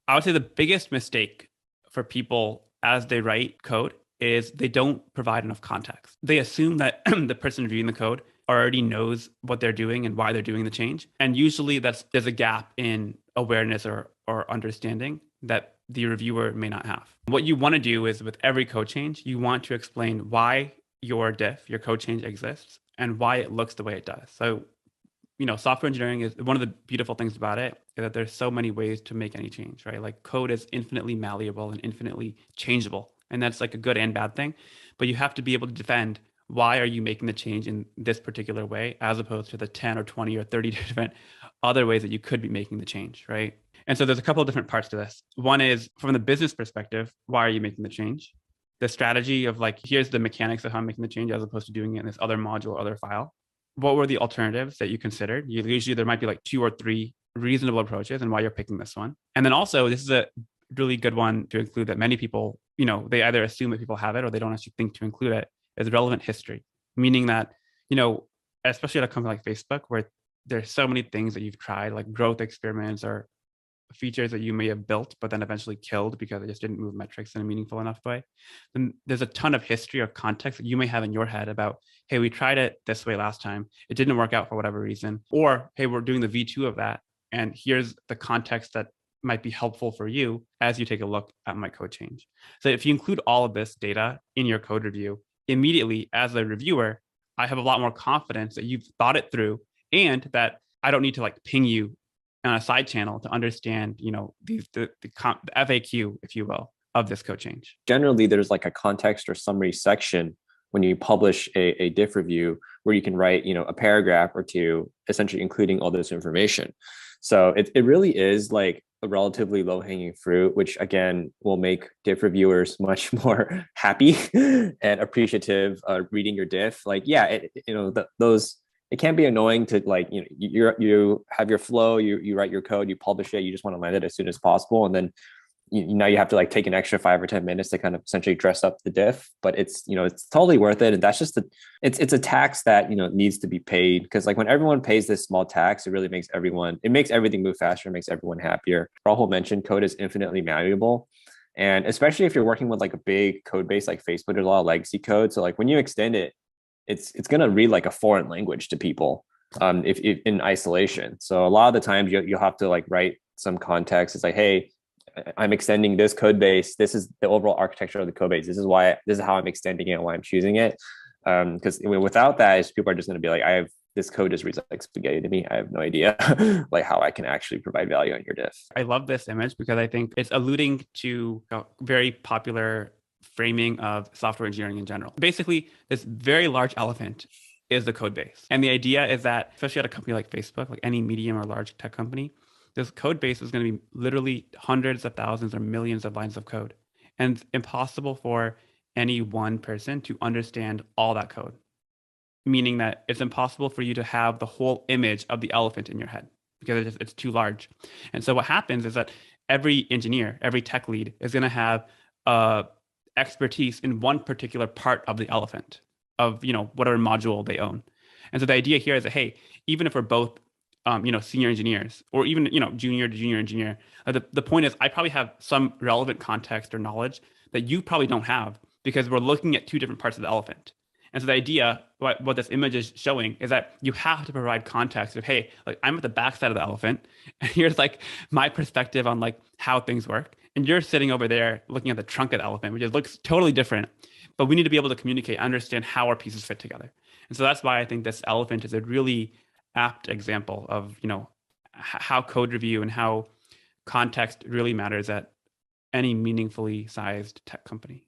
I would say the biggest mistake for people as they write code is they don't provide enough context. They assume that the person reviewing the code already knows what they're doing and why they're doing the change. And usually there's a gap in awareness or understanding that the reviewer may not have. What you want to do is with every code change, you want to explain why your diff, your code change exists and why it looks the way it does. So software engineering is one of the beautiful things about it is that there's so many ways to make any change, right? Like code is infinitely malleable and infinitely changeable. And that's like a good and bad thing. But you have to be able to defend why are you making the change in this particular way, as opposed to the 10 or 20 or 30 different other ways that you could be making the change, right? And so there's a couple of different parts to this. One is from the business perspective, why are you making the change? The strategy of like, here's the mechanics of how I'm making the change as opposed to doing it in this other module or other file. What were the alternatives that you considered? Usually there might be like 2 or 3 reasonable approaches and why you're picking this one. And then also, this is a really good one to include that many people, they either assume that people have it or they don't actually think to include it, is relevant history. Meaning that, especially at a company like Facebook, where there's so many things that you've tried, like growth experiments or features that you may have built, but then eventually killed because it just didn't move metrics in a meaningful enough way. Then there's a ton of history or context that you may have in your head about, hey, we tried it this way last time. It didn't work out for whatever reason. Or, hey, we're doing the V2 of that. And here's the context that might be helpful for you as you take a look at my code change. So if you include all of this data in your code review, immediately as a reviewer, I have a lot more confidence that you've thought it through and that I don't need to like ping you on a side channel to understand, the FAQ, if you will, of this code change. Generally, there's like a context or summary section when you publish a diff review where you can write, a paragraph or two, essentially including all this information. So it really is like a relatively low hanging fruit, which again will make diff reviewers much more happy and appreciative reading your diff. Like, yeah, those it can be annoying to like, you have your flow, you write your code, you publish it, you just want to land it as soon as possible. And then now you have to like take an extra 5 or 10 minutes to kind of essentially dress up the diff, but it's totally worth it. And that's just it's a tax that, needs to be paid, because like when everyone pays this small tax, it makes everything move faster, it makes everyone happier. Rahul mentioned code is infinitely malleable. And especially if you're working with like a big code base like Facebook, there's a lot of legacy code. So like when you extend it, it's going to read like a foreign language to people if in isolation. So a lot of the times you'll have to like write some context. It's like, hey, I'm extending this code base. This is the overall architecture of the code base. This is how I'm extending it and why I'm choosing it. Because without that, people are just going to be like, this code just reads like spaghetti to me. I have no idea like how I can actually provide value on your diff. I love this image because I think it's alluding to a very popular framing of software engineering in general. Basically, this very large elephant is the code base. And the idea is that, especially at a company like Facebook, like any medium or large tech company, this code base is going to be literally hundreds of thousands or millions of lines of code. And it's impossible for any one person to understand all that code, meaning that it's impossible for you to have the whole image of the elephant in your head because it's too large. And so what happens is that every engineer, every tech lead is going to have expertise in one particular part of the elephant of, whatever module they own. And so the idea here is that, hey, even if we're both senior engineers or even, junior to junior engineer. The point is I probably have some relevant context or knowledge that you probably don't have because we're looking at 2 different parts of the elephant. And so the idea, what this image is showing is that you have to provide context of, hey, like I'm at the backside of the elephant and here's like my perspective on like how things work. And you're sitting over there looking at the trunk of the elephant, which looks totally different, but we need to be able to communicate, understand how our pieces fit together. And so that's why I think this elephant is a really apt example of how code review and how context really matters at any meaningfully sized tech company.